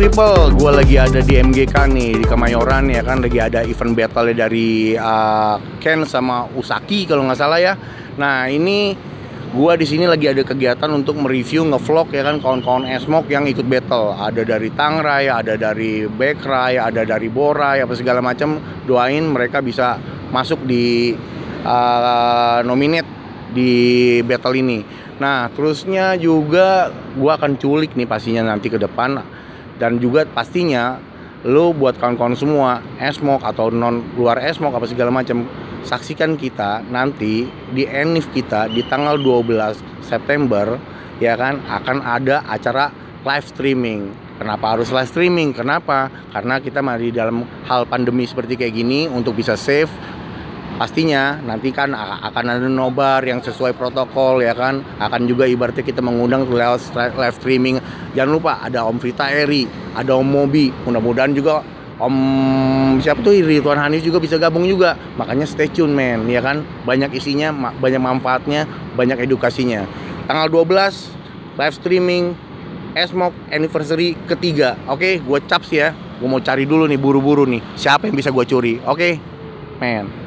people, gue lagi ada di MGK nih di Kemayoran ya kan, lagi ada event battle dari Ken sama Usaki kalau nggak salah ya. Nah ini gue di sini lagi ada kegiatan untuk mereview ngevlog ya kan kawan-kawan Esmok yang ikut battle. Ada dari Tangrai, ada dari Backrai, ada dari Borai, apa segala macam. Doain mereka bisa masuk di nominate di battle ini. Nah terusnya juga gue akan culik nih pastinya nanti ke depan. Dan juga pastinya lo buat kawan-kawan semua Esmok atau non luar Esmok apa segala macam, saksikan kita nanti di Enif kita di tanggal 12 September ya kan, akan ada acara live streaming. Kenapa harus live streaming? Kenapa? Karena kita masih dalam hal pandemi seperti kayak gini, untuk bisa safe. Pastinya nanti kan akan ada nobar yang sesuai protokol ya kan. Akan juga ibaratnya kita mengundang lewat live streaming. Jangan lupa ada Om Vita Eri, ada Om Mobi. Mudah-mudahan juga Om siapa tuh Ridwan Hanif juga bisa gabung juga. Makanya stay tune men ya kan. Banyak isinya, banyak manfaatnya, banyak edukasinya. Tanggal 12 live streaming Esmok anniversary ketiga. Oke, gue caps ya. Gue mau cari dulu nih buru-buru nih siapa yang bisa gue curi. Oke, men.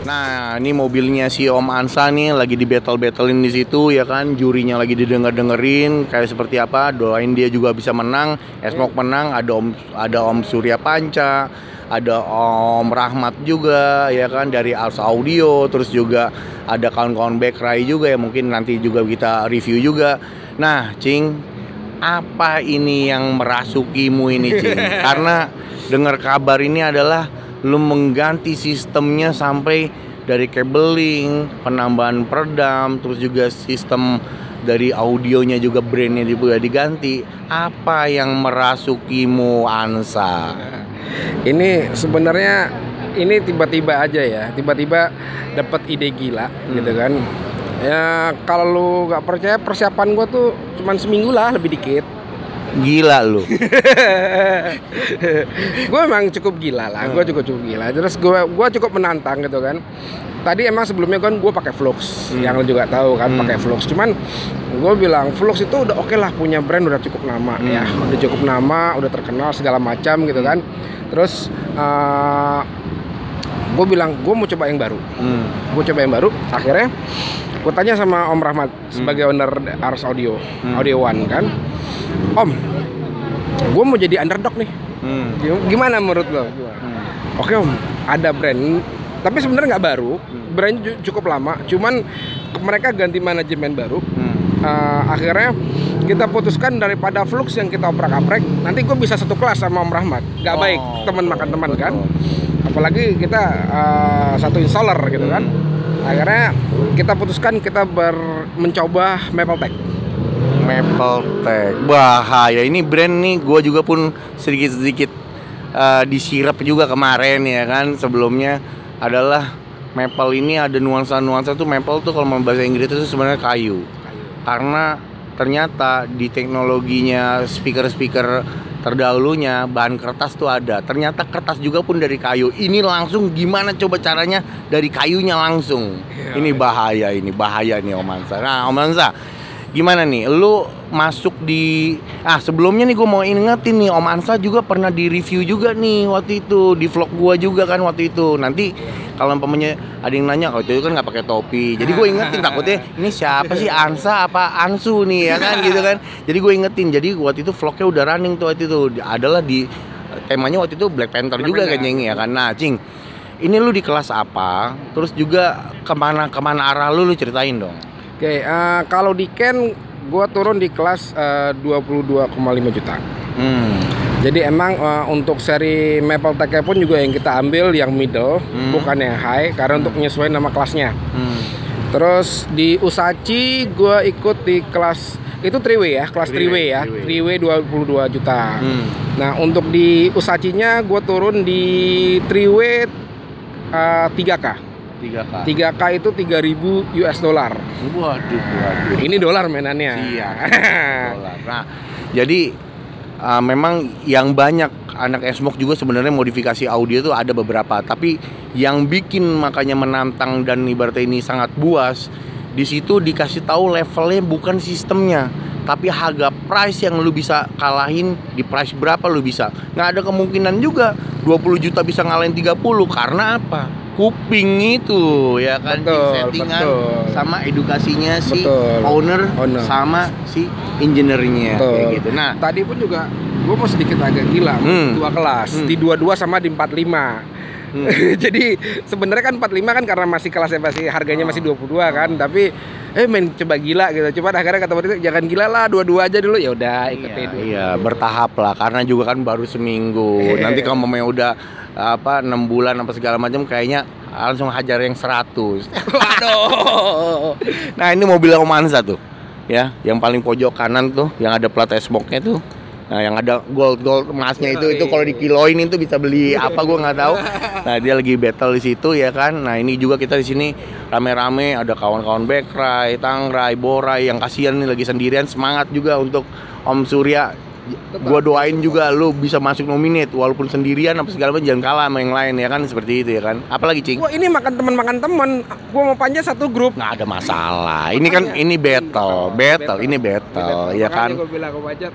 Nah, ini mobilnya si Om Ansa nih lagi di battle-battlein di situ ya kan, jurinya lagi didengar-dengerin kayak seperti apa. Doain dia juga bisa menang, Esmok menang. Ada Om Surya Panca, ada Om Rahmat juga ya kan dari Ars Audio, terus juga ada kawan-kawan Backrai juga ya, mungkin nanti juga kita review juga. Nah, Cing, apa ini yang merasukimu ini, Cing? Karena dengar kabar ini adalah lu mengganti sistemnya sampai dari cabling, penambahan peredam, terus juga sistem dari audionya juga brandnya juga diganti. Apa yang merasukimu, Ansa? Ini sebenarnya ini tiba-tiba aja ya, tiba-tiba dapat ide gila gitu kan. Ya kalau lu nggak percaya, persiapan gua tuh cuman seminggu lah, lebih dikit. Gila lu. Gue emang cukup gila lah, gue cukup gila. Terus gue cukup menantang gitu kan. Tadi emang sebelumnya kan gue pakai Flux, yang lo juga tahu kan, pakai Flux. Cuman gue bilang Flux itu udah oke lah, punya brand udah cukup lama ya, udah cukup nama, udah terkenal segala macam gitu kan. Terus gue bilang gue mau coba yang baru. Akhirnya gue tanya sama Om Rahmat sebagai owner Ars Audio, Audio One kan. Om, gue mau jadi underdog nih. Gimana menurut lo? Oke Om, ada brand, tapi sebenarnya nggak baru, brandnya cukup lama. Cuman mereka ganti manajemen baru. Akhirnya kita putuskan daripada Flux yang kita oprak-aprek, nanti gue bisa satu kelas sama Om Rahmat. Gak baik teman makan teman kan. Apalagi kita satu installer gitu kan. Akhirnya kita putuskan kita mencoba Mapletech. Bahaya ini brand nih, gue juga pun sedikit disirap juga kemarin ya kan. Sebelumnya adalah maple ini ada nuansa tuh, maple tuh kalau bahasa Inggris itu sebenarnya kayu. Karena ternyata di teknologinya speaker terdahulunya bahan kertas tuh ada. Ternyata kertas juga pun dari kayu. Ini langsung gimana coba caranya dari kayunya langsung. Ini bahaya nih Om Hansa. Nah Om Hansa, gimana nih? Lu masuk di sebelumnya nih gue mau ingetin nih, Om Hansa juga pernah di review juga nih waktu itu di vlog gue juga kan waktu itu. Nanti kalau umpamanya ada yang nanya, kalau itu kan nggak pakai topi. Jadi gue ingetin, takutnya ini siapa sih, Hansa apa Ansu nih ya kan gitu kan. Jadi gue ingetin. Jadi waktu itu vlognya udah running tuh waktu itu. Adalah di temanya waktu itu Black Panther juga kayaknya ini ya kan. Nah Cing, ini lu di kelas apa? Terus juga kemana arah lu ceritain dong. Oke, kalau di Ken gue turun di kelas 22,5 juta. Jadi emang untuk seri Maple Tech pun juga yang kita ambil yang middle, bukan yang high, karena untuk menyesuaikan nama kelasnya. Terus di Usachi gue ikut di kelas itu 3-way ya, kelas 3-way ya, 3-way 22 juta. Nah untuk di Usachi-nya gue turun di 3-way 3K. 3K itu 3.000 US dollar. Waduh. Ini dolar mainannya. Iya. Dolar. Nah, jadi memang yang banyak anak S-Smoke juga sebenarnya modifikasi audio itu ada beberapa, tapi yang bikin makanya menantang dan ibaratnya ini sangat buas, di situ dikasih tahu levelnya bukan sistemnya, tapi harga price yang lu bisa kalahin di price berapa lu bisa. Nggak ada kemungkinan juga 20 juta bisa ngalahin 30 karena apa? Kuping itu ya kan, settingan sama edukasinya si owner sama si engineer-nya kayak gitu. Nah, tadi pun juga gue mau sedikit agak gila, dua kelas, di 22 sama di 45. Jadi sebenarnya kan 45 kan karena masih kelasnya masih harganya masih 22 kan, tapi main coba gila gitu. Coba akhirnya kata waktu itu jangan gila lah, 22 aja dulu. Ya udah ikutin. Iya, bertahap lah karena juga kan baru seminggu. Nanti kalau memang udah 6 bulan apa segala macam kayaknya langsung hajar yang 100. Waduh. Nah, ini mobil Om Hansa tuh. Ya, yang paling pojok kanan tuh yang ada plat S-Smoke-nya tuh. Nah, yang ada gold emasnya itu kalau dikiloin itu bisa beli apa gue nggak tahu. Nah, dia lagi battle di situ ya kan. Nah, ini juga kita di sini rame-rame, ada kawan-kawan Backray, Tangray, Boray yang kasihan nih lagi sendirian. Semangat juga untuk Om Surya. Gua doain juga lu bisa masuk nominate walaupun sendirian apa segala macam, jangan kalah sama yang lain ya kan, seperti itu ya kan. Apalagi Cing? Wah, ini makan teman. Gua mau panjat satu grup. Nggak ada masalah. Ini kan ini battle ya kan. Gua bilang gua panjat,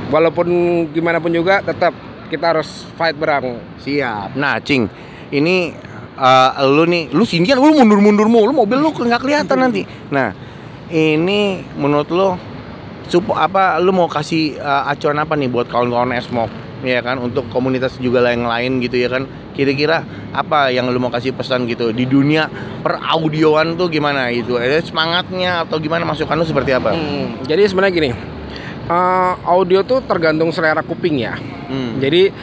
walaupun gimana pun juga tetap kita harus fight bareng. Siap. Nah, Cing, ini lu sendirian, lu mundur lu mobil lu nggak kelihatan nanti. Nah, ini menurut lu lu mau kasih acuan apa nih buat kawan-kawan S-Smoke ya kan, untuk komunitas juga yang lain gitu ya kan, kira-kira apa yang lu mau kasih pesan gitu di dunia per-audioan tuh gimana gitu, semangatnya atau gimana, masukan lu seperti apa? Jadi sebenarnya gini, audio tuh tergantung selera kuping ya. Jadi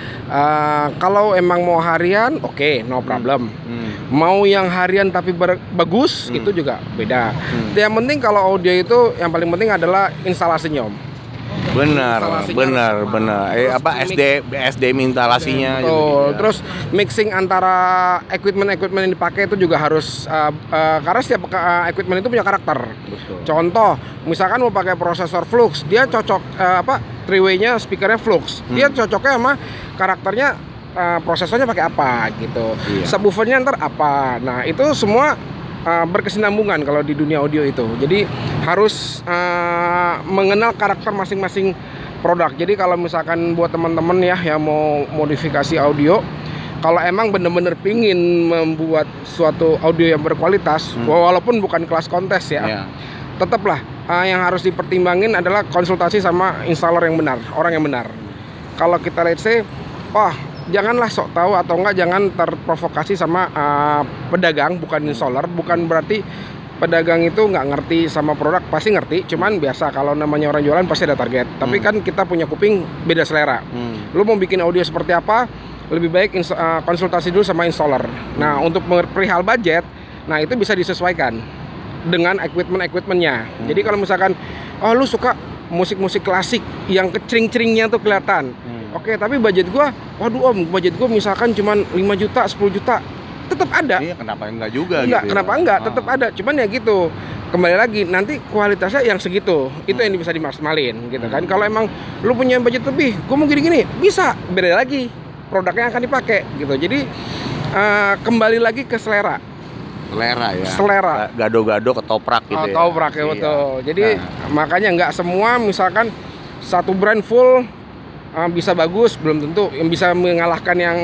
kalau emang mau harian, oke, no problem. Mau yang harian tapi bagus, itu juga beda. Yang penting kalau audio itu yang paling penting adalah instalasinya, Om. Benar. SDM instalasinya. Terus mixing antara equipment yang dipakai itu juga harus karena setiap equipment itu punya karakter. Betul. Contoh, misalkan mau pakai prosesor Flux, dia cocok 3-way-nya speakernya Flux. Dia cocoknya sama karakternya prosesornya pakai apa gitu. Subwoofernya ntar apa. Nah, itu semua berkesinambungan kalau di dunia audio itu. Jadi harus mengenal karakter masing-masing produk. Jadi kalau misalkan buat teman-teman ya yang mau modifikasi audio, kalau emang bener-bener pingin membuat suatu audio yang berkualitas, walaupun bukan kelas kontes ya, tetaplah yang harus dipertimbangin adalah konsultasi sama installer yang benar, orang yang benar. Kalau kita let's say, janganlah sok tahu atau enggak, jangan terprovokasi sama pedagang, bukan installer. Bukan berarti pedagang itu nggak ngerti sama produk, pasti ngerti. Cuman biasa kalau namanya orang jualan pasti ada target. Tapi kan kita punya kuping beda selera. Lu mau bikin audio seperti apa, lebih baik konsultasi dulu sama installer. Nah, untuk perihal budget, nah itu bisa disesuaikan dengan equipmentnya. Jadi kalau misalkan lu suka musik-musik klasik yang kecering-ceringnya tuh kelihatan, oke, tapi budget gua, waduh Om, budget gua misalkan cuma 5 juta, 10 juta. tetap ada. Iya, kenapa enggak juga Enggak, gitu. kenapa enggak? Tetap ada. Cuman ya gitu. Kembali lagi nanti kualitasnya yang segitu. Itu yang bisa dimaksimalin gitu kan. Kalau emang lu punya budget lebih, gua mau gini-gini, bisa. Beda lagi produknya yang akan dipakai gitu. Jadi kembali lagi ke selera. Selera ya. Selera. Gado-gado ketoprak gitu ya. Ketoprak ya, Iya. betul. Jadi Nah. makanya nggak semua misalkan satu brand full bisa bagus, belum tentu yang bisa mengalahkan yang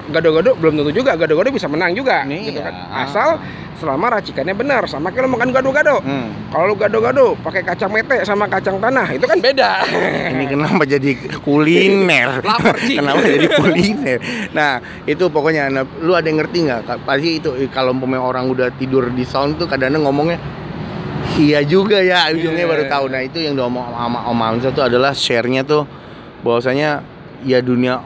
gado-gado, belum tentu juga gado-gado bisa menang juga gitu Iya. kan. Asal selama racikannya benar. Sama kayak lo makan gado-gado. Hmm. Kalau lu gado-gado pakai kacang mete sama kacang tanah, itu kan beda. Ini kenapa jadi kuliner? Lapar, Ci. Kenapa jadi kuliner? Nah, itu pokoknya lu ada yang ngerti nggak? Pasti itu kalau umpamanya orang udah tidur di sound tuh kadang-kadang ngomongnya iya juga ya, ujungnya baru tahu. Nah, itu yang diomong sama Om Hamzah tuh adalah share-nya tuh bahwasanya ya dunia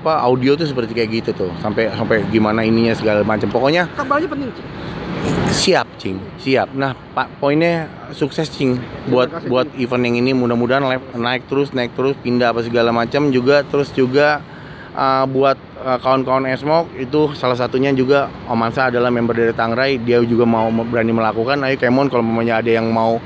audio tuh seperti kayak gitu tuh. Sampai gimana ininya segala macam. Pokoknya Kabarnya penting, Ci. siap, Cing. Siap. Nah, Pak, poinnya sukses, Cing. Buat kasih, buat event yang ini mudah-mudahan naik terus pindah apa segala macam juga terus juga buat kawan-kawan Esmok itu salah satunya juga Om Ansa adalah member dari Tangrai, dia juga mau berani melakukan. Ayo Kemon kalau mamanya ada yang mau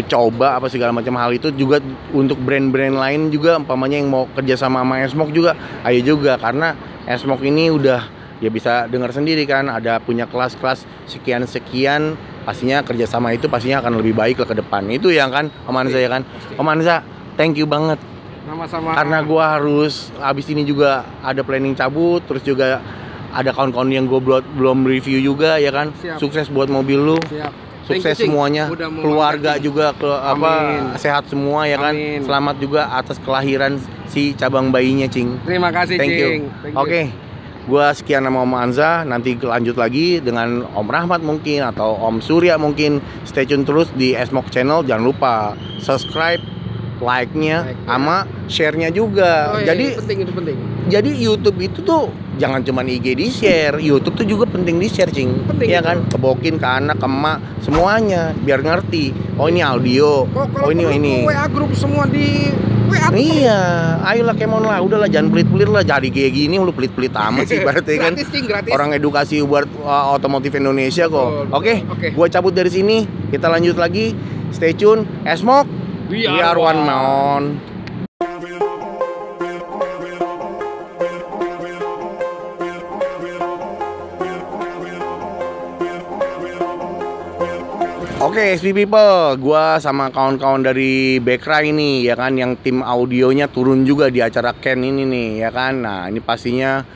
coba apa segala macam hal itu juga untuk brand-brand lain juga umpamanya yang mau kerja sama Esmok juga ayo juga, karena Esmok ini udah ya bisa dengar sendiri kan ada punya kelas-kelas sekian pastinya kerjasama itu pastinya akan lebih baik lah ke depan itu ya kan Om Anza ya kan. Om Anza thank you banget Sama-sama. karena gua harus habis ini juga ada planning cabut terus juga ada kawan-kawan yang gua belum review juga ya kan. Siap. Sukses buat mobil lu. Siap. Sukses Thank you, Cing. semuanya, Udah mau keluarga angkat, Cing. juga Amin. sehat semua ya kan. Amin. Selamat juga atas kelahiran si cabang bayinya, Cing. Terima kasih, Thank you. Cing. Thank you. Oke. Gua sekian sama Om Anza, nanti lanjut lagi dengan Om Rahmat mungkin atau Om Surya mungkin. Stay tune terus di Esmok Channel, jangan lupa subscribe, like-nya sama share-nya juga. Oh, iya, Jadi itu penting. jadi YouTube itu tuh jangan cuma IG di share, YouTube tuh juga penting di share, Cing. Penting Iya itu. kan? Kebokin ke anak, ke emak, semuanya biar ngerti. Oh ini audio. Kalau Oh ini. WA grup semua di WA tuh Iya, ayolah Kemon lah, udahlah jangan pelit-pelit lah, jadi kayak gini lu pelit-pelit amat sih berarti kan. gratis, Cing, gratis. Orang edukasi buat otomotif Indonesia kok. Betul, Oke, betul. Oke. gua cabut dari sini, kita lanjut lagi. Stay tune, Esmok. We We are one man. Oke, SP People, gua sama kawan-kawan dari Backray ini ya kan, yang tim audionya turun juga di acara Ken ini nih ya kan. Nah, ini pastinya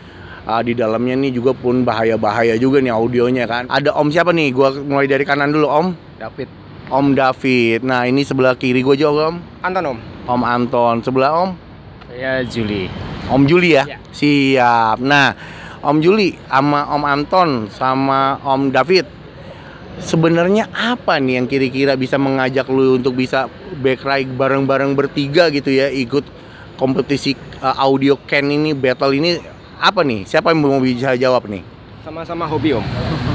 di dalamnya nih juga pun bahaya-bahaya juga nih audionya kan. Ada Om siapa nih? Gua mulai dari kanan dulu, Om. David. Om David. Nah, ini sebelah kiri gua juga, Om. Anton, Om. Om Anton. Sebelah Om? Saya Juli. Om Juli ya? Ya. Siap. Nah, Om Juli sama Om Anton sama Om David, sebenarnya apa nih yang kira-kira bisa mengajak lu untuk bisa Backray bareng-bareng bertiga gitu ya, ikut kompetisi audio Ken ini, battle ini, apa nih? Siapa yang mau bisa jawab nih? Sama-sama hobi, Om.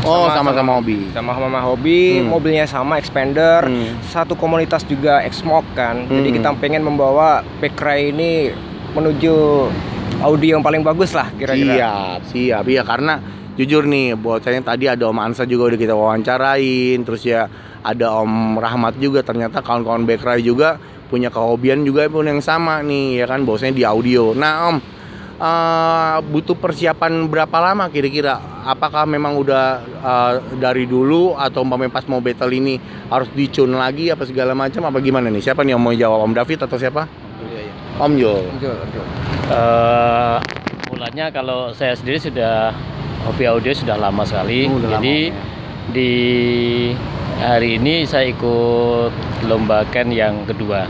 Oh, sama-sama hobi. Sama-sama hobi, mobilnya sama Expander, satu komunitas juga Exmok kan. Jadi kita pengen membawa Backray ini menuju audio yang paling bagus lah kira-kira. Siap. Iya, karena jujur nih, bahwasanya tadi ada Om Ansa juga udah kita wawancarain, terus ya ada Om Rahmat juga, ternyata kawan-kawan Backray juga punya kehobian juga pun yang sama nih ya kan, bahwasanya di audio. Nah, Om, butuh persiapan berapa lama kira-kira? Apakah memang udah dari dulu atau umpamanya pas mau battle ini harus dicun lagi apa segala macam apa gimana nih? Siapa nih yang mau jawab, Om David atau siapa? Om Jul. Mulanya kalau saya sendiri sudah hobi audio sudah lama sekali. Udah Jadi di hari ini saya ikut lomba Ken yang kedua.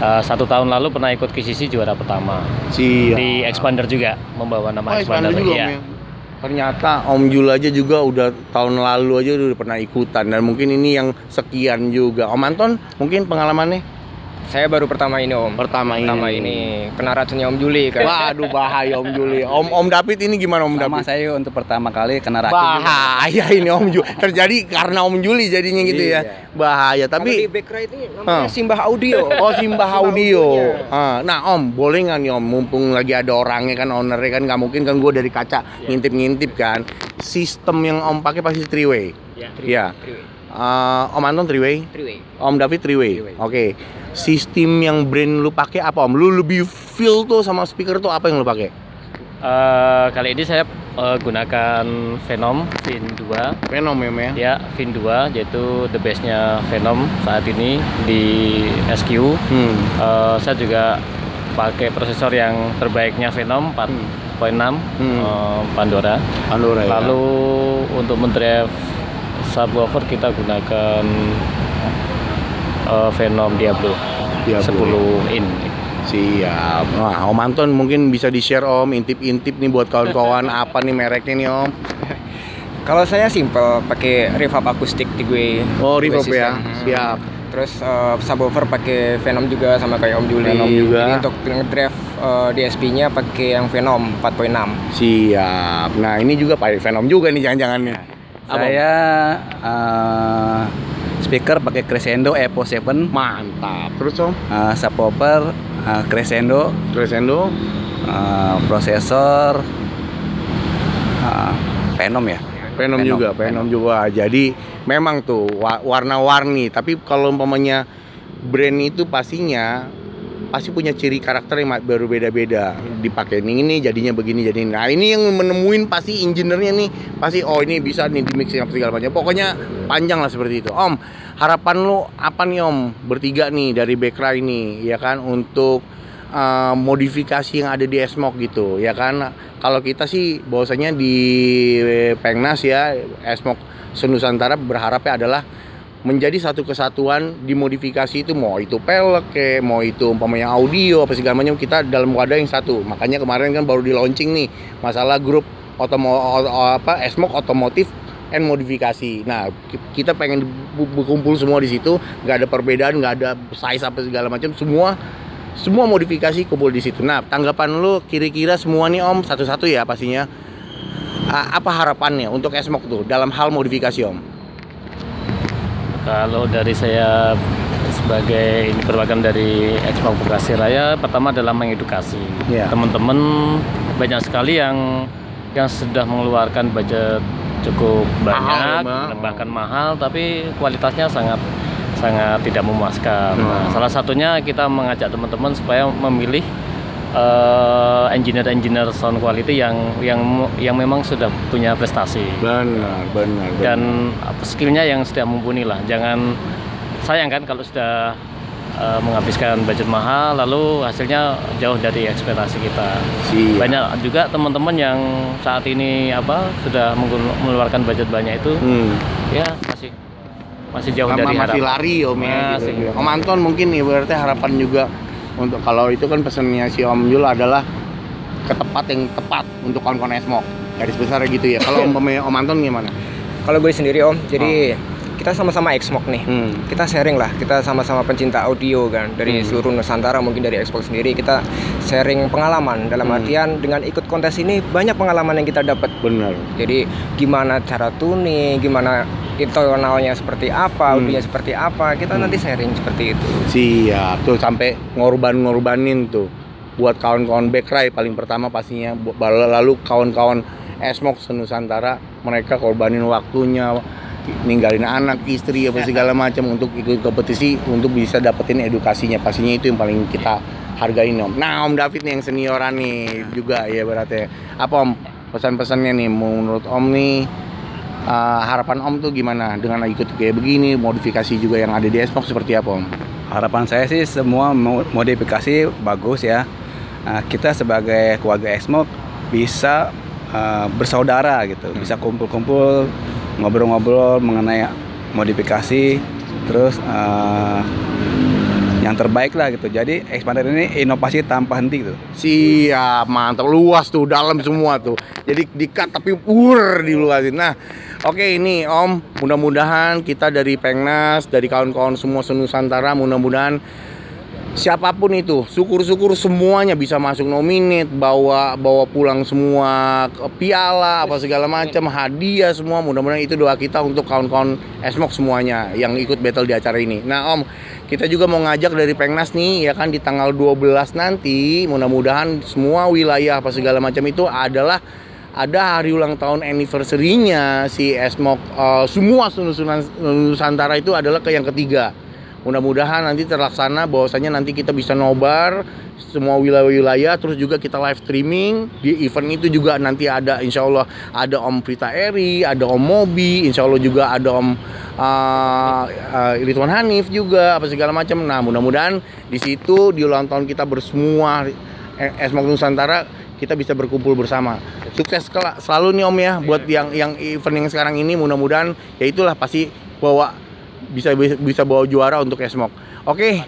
1 tahun lalu pernah ikut KCC juara pertama. Siap. Di Expander juga membawa nama Expander. juga, Iya. Om, ya? Ternyata Om Jul aja juga udah tahun lalu aja udah pernah ikutan, dan mungkin ini yang sekian juga. Om Anton mungkin pengalamannya? Saya baru pertama ini Om. Pertama ini kena racunnya Om Juli kan. Waduh, bahaya Om Juli. Om David ini gimana Om Sama David? saya untuk pertama kali kena racun juga. Bahaya ini Om Juli. Terjadi karena Om Juli jadinya gitu ya. Iya. Bahaya. Kalau Tapi di Backra ini namanya Simbah Audio. oh, Simbah Audio. Audionya. Nah Om, boleh nggak nih Om, mumpung lagi ada orangnya kan, ownernya kan, nggak mungkin kan gue dari kaca ngintip-ngintip kan. Sistem yang Om pakai pasti three-way. Iya. Om Anton three-way, Om David three-way. Oke. Sistem yang brand lu pakai apa Om? Lu lebih feel tuh sama speaker tuh apa yang lu pakai? Kali ini saya gunakan Venom Vin 2. Venom ya? Ya, Vin 2 yaitu the best-nya Venom saat ini di SQ. Saya juga pakai prosesor yang terbaiknya Venom 4.6 Pandora. Ya. Lalu untuk mendrive subwoofer kita gunakan Venom Diablo 10 in. Siap. Nah, Om Anton mungkin bisa di-share Om, intip-intip nih buat kawan-kawan apa nih mereknya nih Om? Kalau saya simple pakai reverb akustik di gue. Oh, reverb Gue ya. system. Siap. Terus subwoofer pakai Venom juga sama kayak Om Juli. Venom juga. Jadi untuk ngedrive DSP-nya pakai yang Venom 4.6. Siap. Nah, ini juga pakai Venom juga nih jangan-jangannya. Apa? Saya speaker pakai Crescendo Evo 7, Mantap. Terus Om? subwoofer Crescendo, Crescendo. prosesor Venom ya. Venom juga. Jadi memang tuh warna-warni. Tapi kalau umpamanya brand itu pasti punya ciri karakter yang baru beda-beda. Dipakai ini jadinya begini jadi. Nah ini yang menemuin pasti engineer-nya nih. Pasti oh ini bisa nih di mixing apa segala macam. Pokoknya panjang lah seperti itu. Om, harapan lu apa nih Om? Bertiga nih dari Backra ini ya kan untuk modifikasi yang ada di S-Mok gitu ya kan. Kalau kita sih bahwasanya di Pengnas ya S-Mok Senusantara berharapnya adalah menjadi satu kesatuan dimodifikasi itu, mau itu pelek mau itu umpamanya audio apa segala macam, kita dalam wadah yang satu. Makanya kemarin kan baru di launching nih masalah grup S-Mok otomotif and modifikasi. Nah kita pengen berkumpul semua di situ, nggak ada perbedaan, nggak ada size apa segala macam, semua modifikasi kumpul di situ. Nah, tanggapan lu kira-kira semua nih Om satu-satu ya pastinya. Apa harapannya untuk S-Mok tuh dalam hal modifikasi Om? Kalau dari saya sebagai ini perwakilan dari Expo Bekasi Raya, pertama adalah mengedukasi teman-teman. Banyak sekali yang sudah mengeluarkan budget cukup banyak, bahkan mahal, tapi kualitasnya sangat tidak memuaskan. Nah, salah satunya kita mengajak teman-teman supaya memilih engineer sound quality yang memang sudah punya prestasi. Benar. Dan skillnya yang sudah mumpuni lah. Jangan sayang kan kalau sudah menghabiskan budget mahal lalu hasilnya jauh dari ekspektasi kita. Banyak juga teman-teman yang saat ini sudah mengeluarkan budget banyak itu ya masih jauh dari harapan. Masih lari Om ya. Gitu. Om Anton mungkin nih berarti harapan juga untuk kalau itu kan pesannya si Om Jul adalah ke tempat yang tepat untuk kawan-kawan S-Mok. Garis besar gitu ya. Kalau Om Anton gimana? Kalau gue sendiri Om, jadi kita sama-sama X-Mok nih. Kita sharing lah, kita sama-sama pencinta audio kan dari seluruh Nusantara, mungkin dari X-Mok sendiri kita sharing pengalaman dalam artian dengan ikut kontes ini banyak pengalaman yang kita dapat. Benar. Jadi gimana cara tuning, gimana intonalnya seperti apa, audionya seperti apa, kita nanti sharing seperti itu. Siap, tuh sampai ngorbanin tuh buat kawan-kawan Backra paling pertama pastinya, lalu kawan-kawan S-Mok Senusantara, mereka korbanin waktunya, ninggalin anak, istri apa segala macam untuk ikut kompetisi untuk bisa dapetin edukasinya. Pastinya itu yang paling kita hargain Om. Nah Om David nih yang senioran nih juga ya berarti. Apa Om pesan-pesannya nih menurut Om nih? Harapan Om tuh gimana dengan ikut kayak begini, modifikasi juga yang ada di S-Mok seperti apa Om? Harapan saya sih semua modifikasi bagus ya. Kita sebagai keluarga S-Mok bisa bersaudara gitu, bisa kumpul-kumpul, ngobrol-ngobrol mengenai modifikasi, terus yang terbaik lah gitu. Jadi Expander ini inovasi tanpa henti gitu. Siap, mantap, luas tuh, dalam semua tuh. Jadi di-cut tapi diluasin. Nah, oke ini Om, mudah-mudahan kita dari Pengnas, dari kawan-kawan semua Senusantara, mudah-mudahan siapapun itu, syukur-syukur semuanya bisa masuk nominate, bawa pulang semua piala apa segala macam, hadiah semua. Mudah-mudahan itu doa kita untuk kawan-kawan Esmok semuanya yang ikut battle di acara ini. Nah Om, kita juga mau ngajak dari Pengnas nih ya kan, di tanggal 12 nanti mudah-mudahan semua wilayah apa segala macam itu adalah ada hari ulang tahun anniversary-nya si Esmok, semua Nusantara itu adalah yang ketiga. Mudah-mudahan nanti terlaksana, bahwasanya nanti kita bisa nobar semua wilayah-wilayah, terus juga kita live streaming di event itu juga. Nanti ada insya Allah ada Om Prita Eri, ada Om Mobi, insya Allah juga ada Om Ridwan Hanif juga apa segala macam. Nah mudah-mudahan di situ di ulang tahun kita bersemua Esmok Nusantara kita bisa berkumpul bersama. Sukses selalu nih Om ya, buat yang event yang sekarang ini. Mudah-mudahan ya itulah pasti bawa bisa bawa juara untuk Esmok. Oke.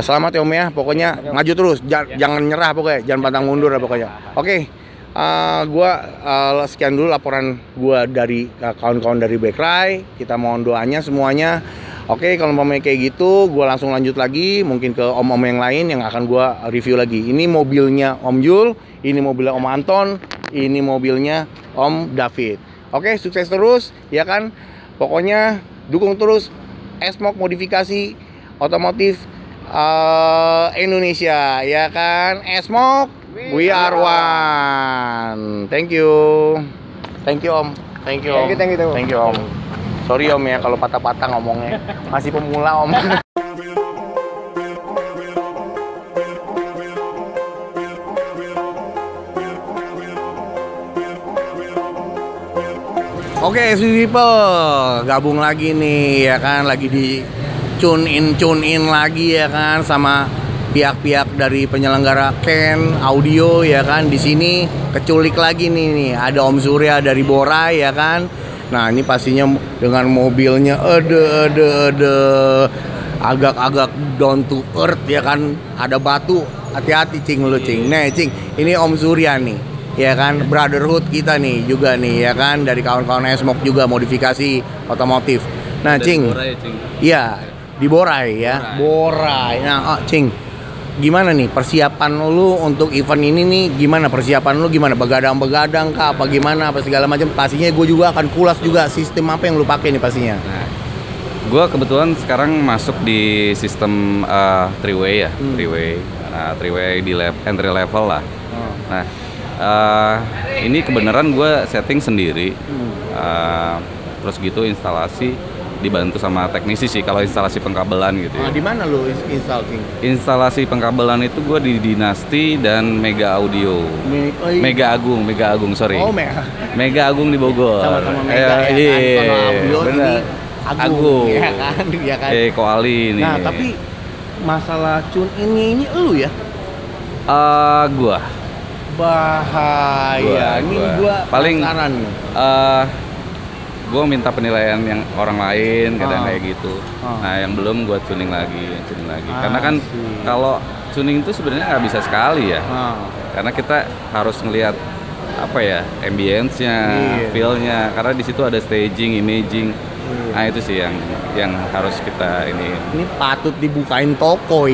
Selamat ya Om ya. Pokoknya maju terus, jangan nyerah pokoknya, jangan pantang mundur lah pokoknya. Oke. Gua sekian dulu laporan gua dari kawan-kawan dari Backrai. Kita mohon doanya semuanya. Oke, kalau mau kayak gitu, gua langsung lanjut lagi mungkin ke om-om yang lain yang akan gua review lagi. Ini mobilnya Om Jul, ini mobilnya Om Anton, ini mobilnya Om David. Oke, sukses terus ya kan. Pokoknya dukung terus Esmok Modifikasi Otomotif Indonesia ya kan. Esmok, we are one. Thank you Om. Thank you Om. Sorry Om ya kalau patah-patah ngomongnya, masih pemula Om. Oke, people, gabung lagi nih ya kan, lagi di tune in lagi ya kan sama pihak-pihak dari penyelenggara Ken Audio ya kan. Di sini keculik lagi nih ada Om Surya dari Borai ya kan. Nah, ini pastinya dengan mobilnya agak-agak down to earth ya kan. Ada batu, hati-hati Cing lu Cing. Nih Cing, ini Om Surya nih. Ya kan, brotherhood kita nih juga nih ya kan, dari kawan-kawan Esmok juga modifikasi otomotif. Nah, Cing. Iya, di Borai ya. Borai. Nah, Cing. Gimana nih persiapan lu untuk event ini nih? Gimana persiapan lu? Gimana begadang kah apa gimana apa segala macam? Pastinya gue juga akan kulas juga sistem apa yang lu pakai nih pastinya. Nah, gue kebetulan sekarang masuk di sistem three-way ya, three-way di entry level lah. Nah, ini kebenaran gue setting sendiri, terus gitu instalasi dibantu sama teknisi sih kalau instalasi pengkabelan gitu ya. Di mana lu installing? Instalasi pengkabelan itu gue di Dinasti dan Mega Audio. Mega Agung, sorry. Oh, Mega Agung di Bogor. Sama-sama Mega ya kan. Audio ini Agung. Ya kan. Koali nih. Nah, tapi masalah tune ini lu ya? Gua. Bahaya. Ini gua paling penasaran. Gue minta penilaian yang orang lain kadang kayak gitu. Nah, yang belum gue tuning lagi. Karena kan kalau tuning itu sebenarnya nggak bisa sekali ya. Karena kita harus ngelihat apa ya, ambience-nya, feel-nya. Karena di situ ada staging, imaging. Nah, itu sih yang harus kita ini. Ini patut dibukain toko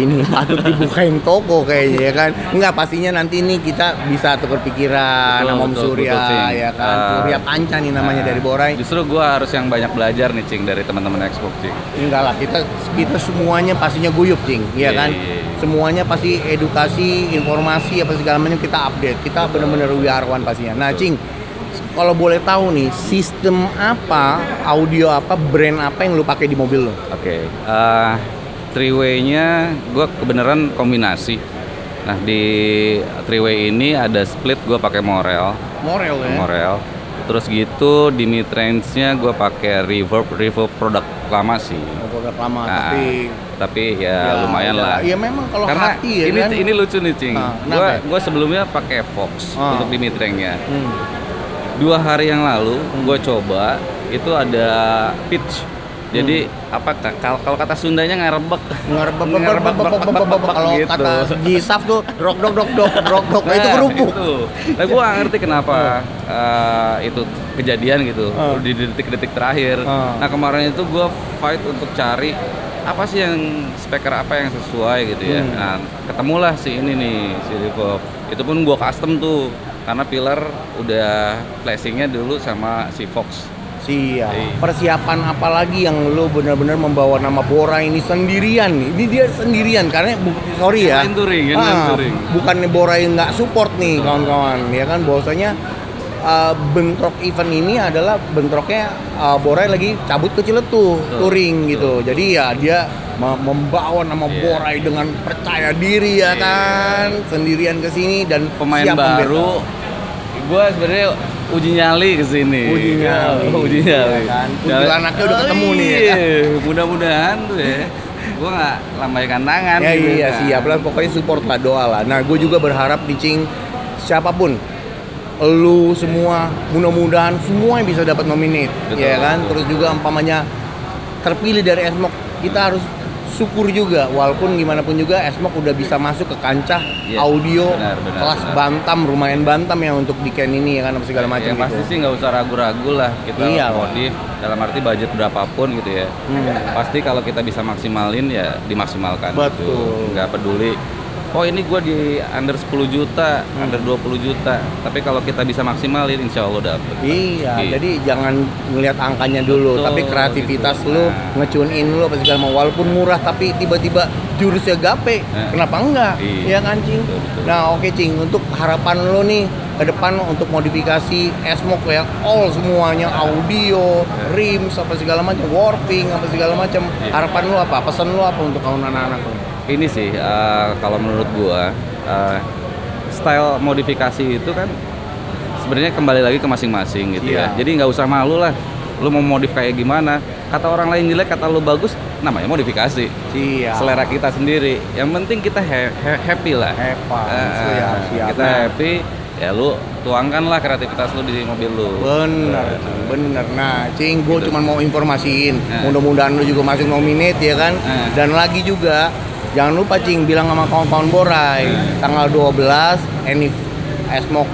kayaknya ya kan. Enggak, pastinya nanti ini kita bisa tukar pikiran sama Om Surya ya kan. Surya Panca nih namanya dari Borai. Justru gua harus yang banyak belajar nih Cing dari teman-teman Xbox Cing. Enggak lah, kita semuanya pastinya guyup Cing, ya kan. Semuanya pasti edukasi, informasi apa segala macam kita update. Kita benar-benar wiarwan pastinya. Nah, Cing, kalau boleh tahu nih, sistem apa, audio apa, brand apa yang lu pakai di mobil lo? Oke, three-way-nya gue kebenaran kombinasi. Nah, di three-way ini ada split gue pakai Morel. Morel. Terus gitu di mid range-nya gue pakai reverb produk lama sih. Produk lama, tapi ya lumayan lah. Iya memang kalau karena hati ya ini lucu nih Cing. Gue sebelumnya pakai Fox untuk di mid range-nya. 2 hari yang lalu gue coba itu ada pitch. Jadi apa kalau kata Sundanya ngerebek kalau gitu. Kata Gisaf tuh drok itu kerupuk. Nah, gue gak ngerti kenapa itu kejadian gitu di detik-detik terakhir. Nah, kemarin itu gue fight untuk cari apa sih yang speaker apa yang sesuai gitu ya. Nah, ketemulah si ini nih, si Reverb. Itu pun gua custom tuh karena pilar udah flashingnya dulu sama si Fox. Siap. Persiapan apa lagi yang lu benar-benar membawa nama Bora ini sendirian nih? Ini dia sendirian karena sorry ya. Touring. Bukannya Bora yang nggak support nih kawan-kawan, ya kan bahwasanya bentrok event ini adalah bentroknya Bora lagi cabut ke Ciletuh touring gitu. Jadi ya dia membawa nama Borai dengan percaya diri ya kan, sendirian ke sini dan pemain siap baru. Gue sebenarnya uji nyali ke sini. Uji nyali kan. Uji lanaknya udah ketemu nih ya kan? Mudah-mudahan tuh ya. Gue nggak lambaikan tangan. Ya gitu, iya kan. siap lah, pokoknya support lah, doa lah. Nah gue juga berharap di Cing siapapun lu semua mudah-mudahan semua yang bisa dapat nominate. Betul, ya kan, betul. terus juga umpamanya terpilih dari Esmok, kita harus syukur juga walaupun gimana pun juga Esmok udah bisa masuk ke kancah audio benar, kelas benar. bantam, lumayan bantam ya untuk di Ken ini ya kan, segala macam Yang gitu. pasti sih nggak usah ragu-ragu lah kita Iya, modif dalam arti budget berapapun gitu ya. Pasti kalau kita bisa maksimalin ya dimaksimalkan. Betul. Gitu. Nggak peduli. Oh ini gue di under 10 juta, under 20 juta. Tapi kalau kita bisa maksimalin, insya Allah dapet. Iya, Gitu. jadi jangan ngelihat angkanya dulu, Betul, tapi kreativitas gitu. lu, Nah. ngecune-in lu apa segala macam. Walaupun murah tapi tiba-tiba jurusnya gape, kenapa enggak? Iya. Iya kan, Cing? Betul, betul. Nah, oke Cing, untuk harapan lu nih ke depan untuk modifikasi Esmok ya, all semuanya audio, rims apa segala macam, warping apa segala macam. Harapan lu apa? Pesan lu apa untuk kawan anak-anak lu? Ini sih kalau menurut gua style modifikasi itu kan sebenarnya kembali lagi ke masing-masing gitu ya. Jadi nggak usah malu lah lu mau modif kayak gimana. Kata orang lain jelek, kata lu bagus, namanya modifikasi. Siap. Selera kita sendiri. Yang penting kita happy lah. Siap. Kita happy, ya lu tuangkanlah kreativitas lu di mobil lu. Bener. Nah, Cing, gue cuma mau informasiin. Mudah-mudahan lu juga masuk nominate ya kan. Dan lagi juga, jangan lupa Cing, bilang sama kawan-kawan Borai, tanggal 12, Esmok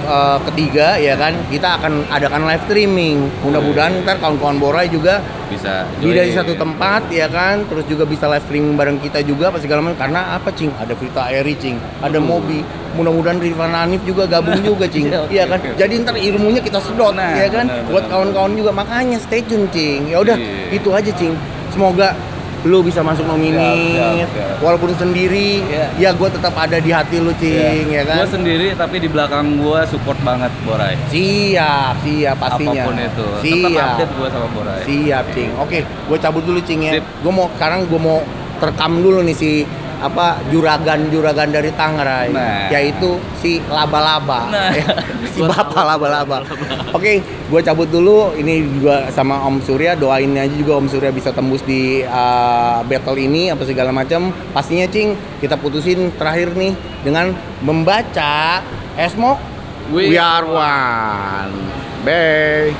ketiga ya kan, kita akan adakan live streaming. Mudah-mudahan ntar kawan-kawan Borai juga Bisa di satu tempat ya kan, terus juga bisa live streaming bareng kita juga apa segala macam. Karena apa Cing? Ada Vita Eri Cing, ada Mobi. Mudah-mudahan Rifan Hanif juga gabung juga Cing. Iya kan? Jadi ntar ilmunya kita sedot ya kan. Buat kawan-kawan juga, makanya stay tune Cing. Ya udah, itu aja Cing. Semoga lu bisa masuk nominate walaupun sendiri. Ya gue tetap ada di hati lu Cing ya kan. Gue sendiri tapi di belakang gue support banget Borai. Siap pastinya. Apapun itu. Siap. Tetap update gue sama Borai. Siap Cing. Oke, gue cabut dulu Cing ya. Sip. Sekarang gue mau terekam dulu nih si juragan dari Tangerang, yaitu si laba-laba. Si bapak laba-laba. Oke, gue cabut dulu. Ini juga sama Om Surya, doain aja juga Om Surya bisa tembus di battle ini apa segala macam. Pastinya Cing, kita putusin terakhir nih dengan membaca Esmok We Are One. Bye.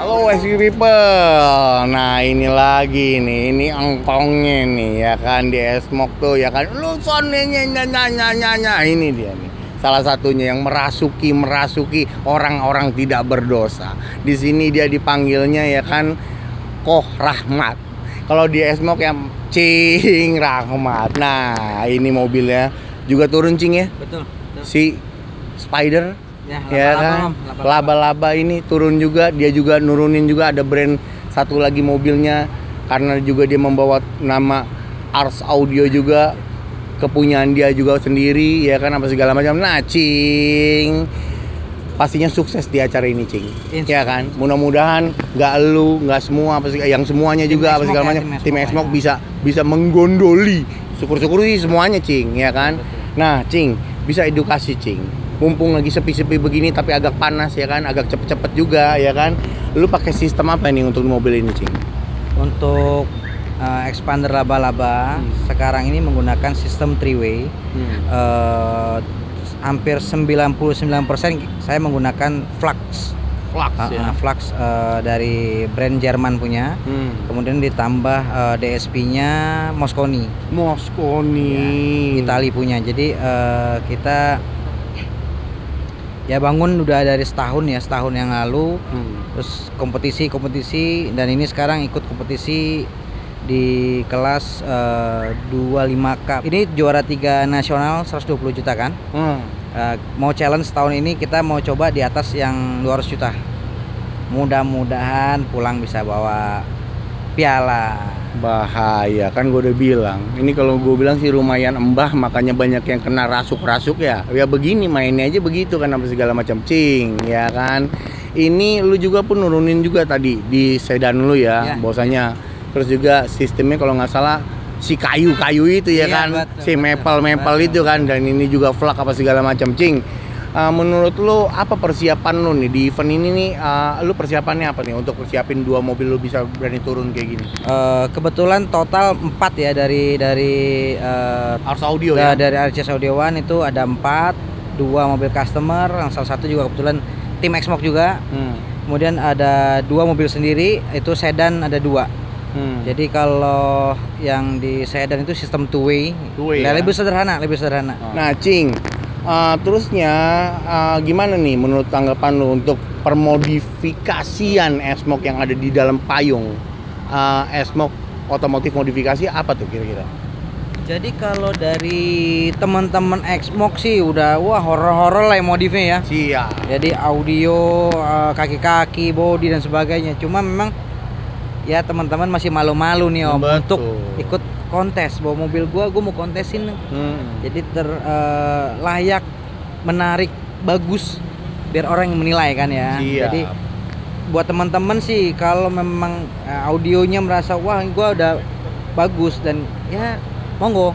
Halo SQ People. Nah ini lagi nih, ini engkongnya nih ya kan di Esmok tuh ya kan. Lu son nyanyi ini dia nih. Salah satunya yang merasuki orang-orang tidak berdosa. Di sini dia dipanggilnya ya kan Koh Rahmat. Kalau di Esmok yang Cing Rahmat. Nah ini mobilnya juga turun Cing ya. Betul. Si Spider. Ya kan, laba-laba ini turun juga, dia juga nurunin juga, ada brand satu lagi mobilnya karena juga dia membawa nama Ars Audio juga, kepunyaan dia juga sendiri ya kan apa segala macam. Nah Cing, pastinya sukses di acara ini Cing, ya kan. Mudah-mudahan nggak semua yang semuanya juga apa segala macam. Tim Esmok bisa menggondoli, syukur-syukur sih semuanya Cing, ya kan. Nah Cing, bisa edukasi Cing. Mumpung lagi sepi-sepi begini tapi agak panas ya kan, agak cepet-cepet juga ya kan. Lu pakai sistem apa nih untuk mobil ini Cing? Untuk expander laba-laba sekarang ini menggunakan sistem 3-way. Hampir 99% saya menggunakan flux. Flux ya. Flux dari brand Jerman punya. Kemudian ditambah DSP-nya Mosconi. Mosconi. Itali punya. Jadi kita ya bangun udah dari setahun yang lalu. Terus kompetisi dan ini sekarang ikut kompetisi di kelas 25 Cup. Ini juara 3 nasional 120 juta kan. Mau challenge tahun ini kita mau coba di atas yang 200 juta. Mudah-mudahan pulang bisa bawa piala. Bahaya kan, gue udah bilang. Ini kalau gue bilang sih lumayan embah, makanya banyak yang kena rasuk-rasuk ya. Ya begini mainnya aja begitu kan, apa segala macam cing, ya kan. Ini lu juga pun nurunin juga tadi di sedan lu ya. Bahwasanya terus juga sistemnya kalau nggak salah si kayu-kayu itu ya kan, betul, si maple itu kan, dan ini juga flak apa segala macam cing. Menurut lu apa persiapan lu nih di event ini nih? Lu persiapannya apa nih untuk persiapin 2 mobil lu bisa berani turun kayak gini? Kebetulan total 4 ya dari Ars Audio ya. Dari Ars Audio One itu ada 4, 2 mobil customer, yang salah satu juga kebetulan tim Xmoc juga. Kemudian ada 2 mobil sendiri, itu sedan ada 2. Jadi kalau yang di sedan itu sistem two-way ya? Lebih sederhana. Nah, Cing, terusnya gimana nih menurut tanggapan lu untuk permodifikasian Xmoc yang ada di dalam payung Xmoc otomotif modifikasi apa tuh kira-kira? Jadi kalau dari teman-teman Xmoc sih udah horor-horor lah yang modifnya ya. Siap. Jadi audio, kaki-kaki, body dan sebagainya. Cuma memang ya teman-teman masih malu-malu nih Om. Betul. Untuk ikut kontes bawa mobil gua mau kontesin. Jadi layak, menarik, bagus biar orang yang menilai kan ya. Siap. Jadi buat teman-teman sih kalau memang audionya merasa wah gua udah bagus dan ya monggo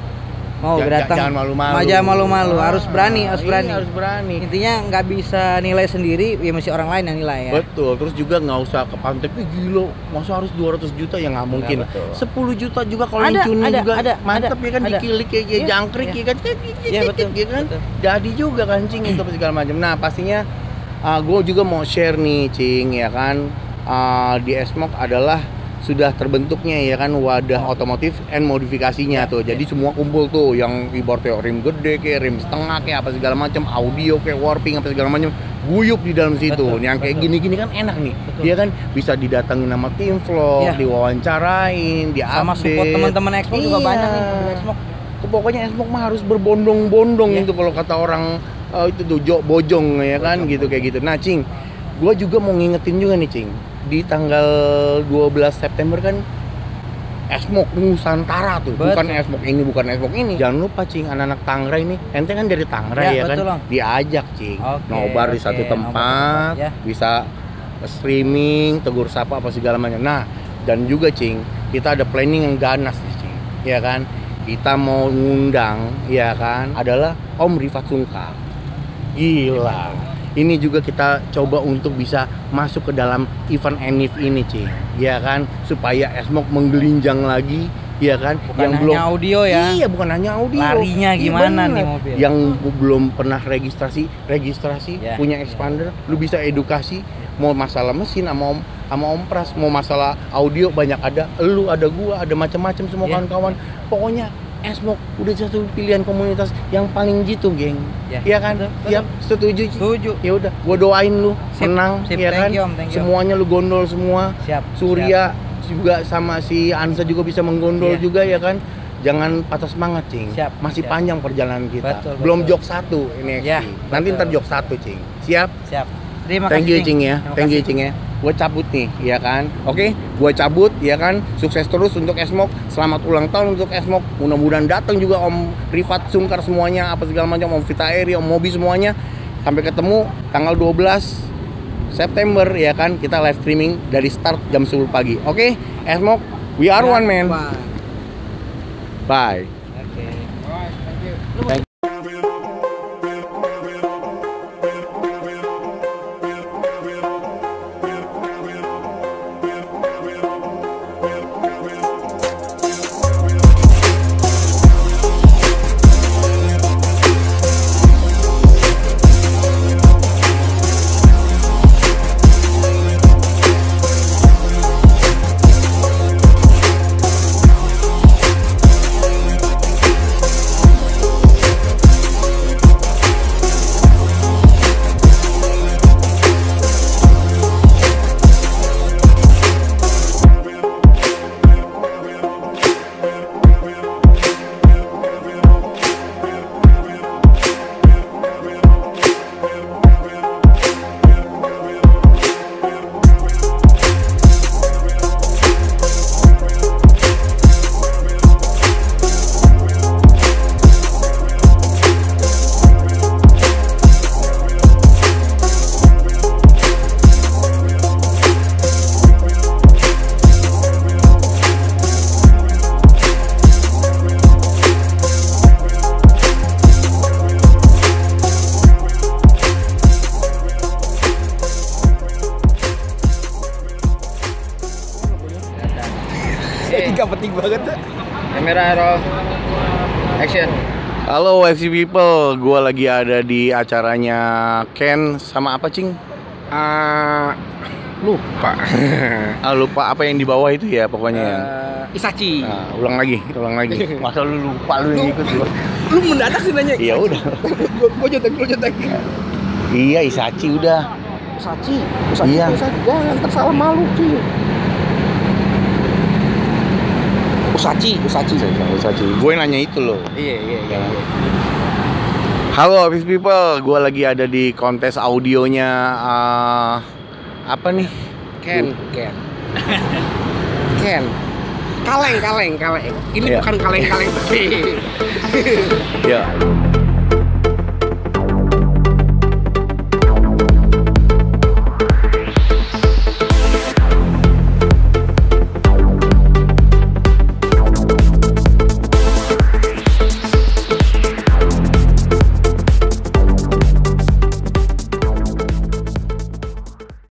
mau datang. Jangan malu-malu, harus berani. Intinya nggak bisa nilai sendiri, ya mesti orang lain yang nilai ya. Betul, terus juga nggak usah ke pantai, gila, masa harus 200 juta ya nggak mungkin. 10 juta juga kalau tuning juga mantep ya kan, dikilik kayak jangkrik ya kan, ya kan, jadi juga kan cing itu segala macam. Nah pastinya gue juga mau share nih cing ya kan, di Xmoc adalah sudah terbentuknya ya kan wadah otomotif and modifikasinya tuh. Jadi semua kumpul tuh, yang ibaratnya rim gede kayak rim setengah kayak apa segala macam, audio kayak warping apa segala macam, guyup di dalam situ. Yang kayak gini-gini kan enak nih. Dia kan bisa didatengin sama tim vlog, diwawancarain, diupdate. Sama support teman-teman Xmoc juga banyak nih Xmoc. Pokoknya Xmoc mah harus berbondong-bondong itu kalau kata orang itu tuh bojong ya kan, gitu kayak gitu. Nah, Cing, gua juga mau ngingetin juga nih, Cing. Di tanggal 12 September kan Xmoc Nusantara tuh. Betul. Bukan Xmoc ini. Jangan lupa Cing, anak-anak Tangerang ini, ente kan dari Tangerang ya kan, diajak Cing, nobar di satu tempat, bisa streaming, tegur sapa apa segala macam. Nah, dan juga Cing, kita ada planning yang ganas nih Cing, ya kan. Kita mau ngundang, ya kan, adalah Om Rifat Sungkar. Gila. Ini juga kita coba untuk bisa masuk ke dalam event Enif ini, Cing. Ya kan, supaya Xmoc menggelinjang lagi, ya kan. Bukan yang hanya belum audio ya. Iya, bukan hanya audio. Larinya gimana nih mobil? Yang belum pernah registrasi punya expander, lu bisa edukasi mau masalah mesin sama Om Pras, mau masalah audio banyak ada, lu ada gua, ada macam-macam semua kawan-kawan. Pokoknya Xmoc udah satu pilihan komunitas yang paling jitu, geng. Iya kan? Siap, setuju. Ya udah, gua doain lu menang, ya kan? Thank you. Semuanya lu gondol semua. Siap. Surya juga sama si Ansa juga bisa menggondol juga ya kan? Jangan patah semangat, Cing. Masih panjang perjalanan kita. Belum jok 1 ini. Nanti ntar jok 1, Cing. Siap? Terima kasih. Thank you, Cing ya. Thank you, Cing ya. Gue cabut nih, ya kan? Oke, gue cabut, ya kan? Sukses terus untuk Xmoc. Selamat ulang tahun untuk Xmoc. Mudah-mudahan datang juga Om Rifat Sungkar semuanya, apa segala macam, Om Vita Eri, Om Mobi semuanya. Sampai ketemu tanggal 12 September, ya kan? Kita live streaming dari start jam 10 pagi. Oke, Xmoc, we are one man. Bye. Thank you. Gak penting banget. Kamera roll. Action. Halo FC People, gua lagi ada di acaranya Ken sama apa Cing? Lupa. Lupa apa yang di bawah itu ya pokoknya ya. Isachi. Nah, ulang lagi. Masa lu lupa lu yang ikut gua? Lu mendadak sih nanya. Iya udah. Gua jontek. Iya Isachi udah. Isachi. Iya. Jangan tersalah malu Cing. Usachi. Gue nanya itu loh. Iya. Halo Office People, gue lagi ada di kontes audionya apa nih? Ken. Kaleng. Ini Iya. bukan kaleng tapi. Ya.